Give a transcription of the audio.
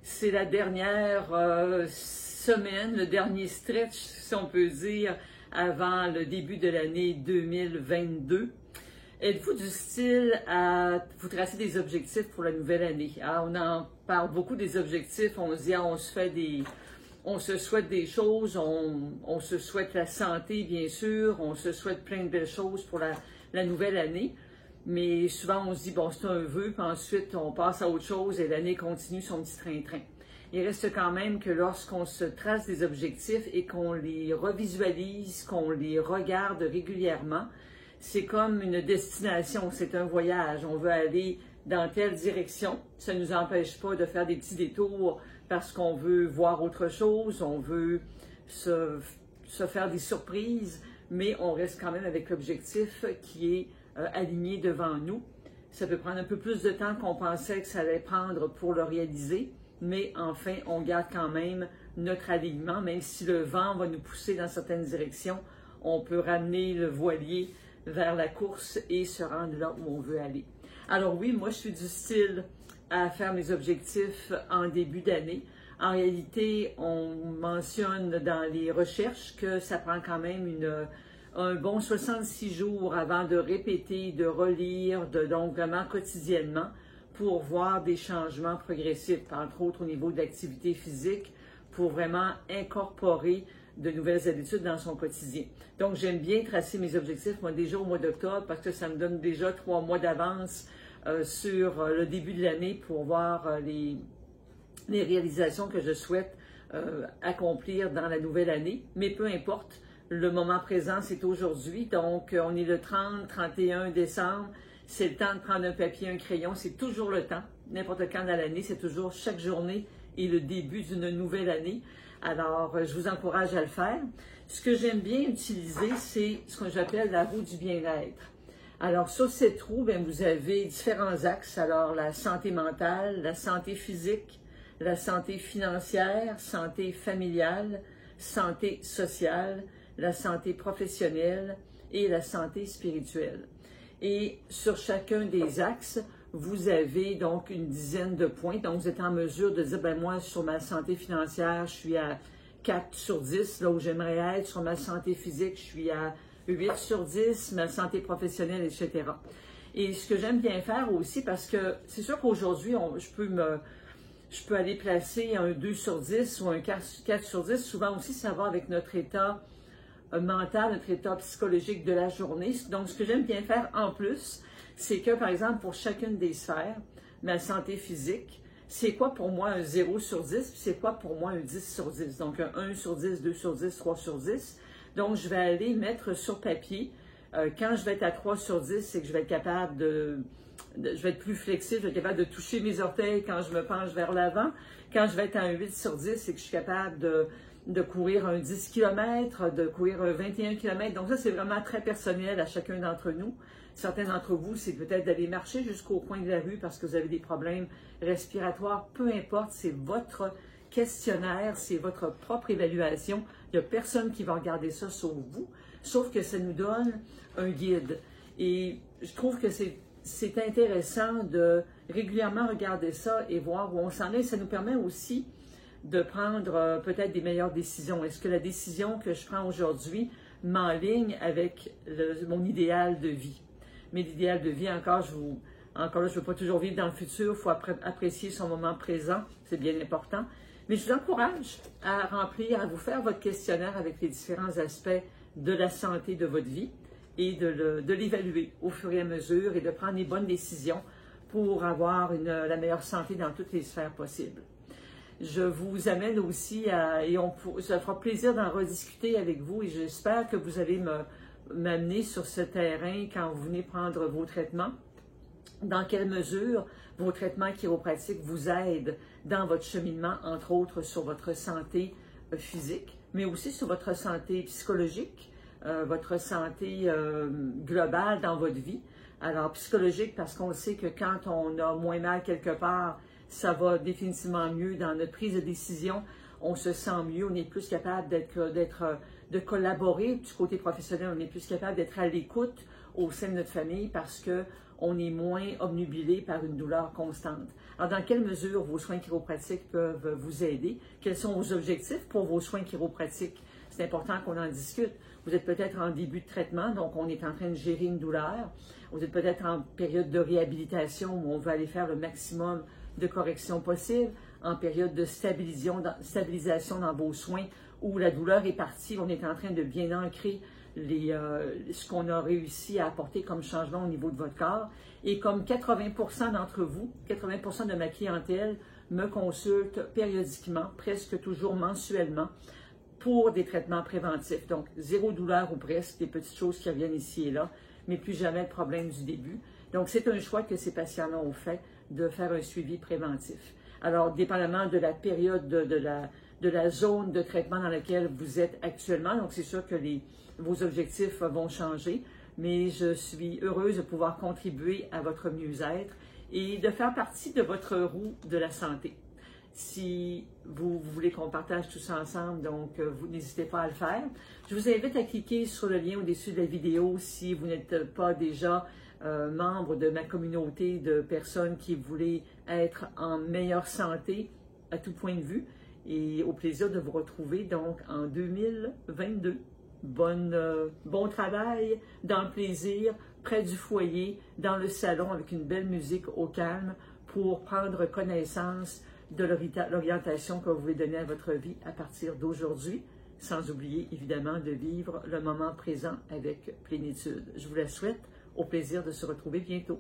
C'est la dernière semaine, le dernier stretch, si on peut dire, avant le début de l'année 2022. Êtes-vous du style à vous tracer des objectifs pour la nouvelle année? Alors, on en parle beaucoup des objectifs, on se dit, on se souhaite des choses, on se souhaite la santé, bien sûr, on se souhaite plein de belles choses pour la nouvelle année. Mais souvent, on se dit, bon, c'est un vœu, puis ensuite, on passe à autre chose et l'année continue son petit train-train. Il reste quand même que lorsqu'on se trace des objectifs et qu'on les revisualise, qu'on les regarde régulièrement, c'est comme une destination, c'est un voyage. On veut aller dans telle direction. Ça ne nous empêche pas de faire des petits détours parce qu'on veut voir autre chose, on veut se faire des surprises, mais on reste quand même avec l'objectif qui est aligné devant nous. Ça peut prendre un peu plus de temps qu'on pensait que ça allait prendre pour le réaliser, mais enfin, on garde quand même notre alignement, même si le vent va nous pousser dans certaines directions, on peut ramener le voilier vers la course et se rendre là où on veut aller. Alors oui, moi je suis du style à faire mes objectifs en début d'année. En réalité, on mentionne dans les recherches que ça prend quand même un bon 66 jours avant de répéter, de relire, donc vraiment quotidiennement pour voir des changements progressifs, entre autres au niveau de l'activité physique, pour vraiment incorporer de nouvelles habitudes dans son quotidien. Donc, j'aime bien tracer mes objectifs, moi, déjà au mois d'octobre, parce que ça me donne déjà 3 mois d'avance sur le début de l'année pour voir les réalisations que je souhaite accomplir dans la nouvelle année. Mais peu importe, le moment présent, c'est aujourd'hui. Donc, on est le 30, 31 décembre. C'est le temps de prendre un papier, un crayon. C'est toujours le temps. N'importe quand dans l'année, c'est toujours chaque journée et le début d'une nouvelle année. Alors, je vous encourage à le faire. Ce que j'aime bien utiliser, c'est ce que j'appelle la roue du bien-être. Alors, sur cette roue, bien, vous avez différents axes. Alors, la santé mentale, la santé physique, la santé financière, santé familiale, santé sociale, la santé professionnelle et la santé spirituelle. Et sur chacun des axes, vous avez donc une dizaine de points. Donc, vous êtes en mesure de dire, ben moi, sur ma santé financière, je suis à 4 sur 10, là où j'aimerais être. Sur ma santé physique, je suis à 8 sur 10, ma santé professionnelle, etc. Et ce que j'aime bien faire aussi, parce que c'est sûr qu'aujourd'hui, je peux aller placer un 2 sur 10 ou un 4 sur 10. Souvent aussi, ça va avec notre état mental, notre état psychologique de la journée. Donc, ce que j'aime bien faire en plus, c'est que, par exemple, pour chacune des sphères, ma santé physique, c'est quoi pour moi un 0 sur 10, puis c'est quoi pour moi un 10 sur 10. Donc, un 1 sur 10, 2 sur 10, 3 sur 10. Donc, je vais aller mettre sur papier, quand je vais être à 3 sur 10, c'est que je vais être capable je vais être plus flexible, je vais être capable de toucher mes orteils quand je me penche vers l'avant. Quand je vais être à un 8 sur 10, c'est que je suis capable de courir un 10 km, de courir un 21 km. Donc ça, c'est vraiment très personnel à chacun d'entre nous. Certains d'entre vous, c'est peut-être d'aller marcher jusqu'au coin de la rue parce que vous avez des problèmes respiratoires. Peu importe, c'est votre questionnaire, c'est votre propre évaluation. Il n'y a personne qui va regarder ça sauf vous, sauf que ça nous donne un guide. Et je trouve que c'est intéressant de régulièrement regarder ça et voir où on s'en est. Ça nous permet aussi de prendre peut-être des meilleures décisions. Est-ce que la décision que je prends aujourd'hui m'enligne avec mon idéal de vie? Mais l'idéal de vie, encore là, je ne veux pas toujours vivre dans le futur, il faut apprécier son moment présent, c'est bien important. Mais je vous encourage à remplir, à vous faire votre questionnaire avec les différents aspects de la santé de votre vie et de l'évaluer au fur et à mesure et de prendre les bonnes décisions pour avoir la meilleure santé dans toutes les sphères possibles. Je vous amène aussi ça fera plaisir d'en rediscuter avec vous et j'espère que vous allez m'amener sur ce terrain quand vous venez prendre vos traitements. Dans quelle mesure vos traitements chiropratiques vous aident dans votre cheminement, entre autres sur votre santé physique, mais aussi sur votre santé psychologique, votre santé globale dans votre vie. Alors, psychologique, parce qu'on le sait que quand on a moins mal quelque part, ça va définitivement mieux dans notre prise de décision. On se sent mieux, on est plus capable de collaborer. Du côté professionnel, on est plus capable d'être à l'écoute au sein de notre famille parce que on est moins obnubilé par une douleur constante. Alors, dans quelle mesure vos soins chiropratiques peuvent vous aider? Quels sont vos objectifs pour vos soins chiropratiques? C'est important qu'on en discute. Vous êtes peut-être en début de traitement, donc on est en train de gérer une douleur. Vous êtes peut-être en période de réhabilitation où on veut aller faire le maximum de corrections possible, en période de stabilisation dans vos soins où la douleur est partie, on est en train de bien ancrer ce qu'on a réussi à apporter comme changement au niveau de votre corps. Et comme 80% d'entre vous, 80% de ma clientèle me consulte périodiquement, presque toujours mensuellement, pour des traitements préventifs. Donc, zéro douleur ou presque, des petites choses qui reviennent ici et là, mais plus jamais le problème du début. Donc, c'est un choix que ces patients-là ont fait de faire un suivi préventif. Alors, dépendamment de la période de la zone de traitement dans laquelle vous êtes actuellement, donc c'est sûr que vos objectifs vont changer, mais je suis heureuse de pouvoir contribuer à votre mieux-être et de faire partie de votre roue de la santé. Si vous voulez qu'on partage tout ça ensemble, donc vous n'hésitez pas à le faire. Je vous invite à cliquer sur le lien au-dessus de la vidéo si vous n'êtes pas déjà membre de ma communauté de personnes qui voulaient être en meilleure santé à tout point de vue. Et au plaisir de vous retrouver donc en 2022. Bon travail, dans le plaisir, près du foyer, dans le salon avec une belle musique au calme pour prendre connaissance de l'orientation que vous voulez donner à votre vie à partir d'aujourd'hui, sans oublier évidemment de vivre le moment présent avec plénitude. Je vous la souhaite, au plaisir de se retrouver bientôt.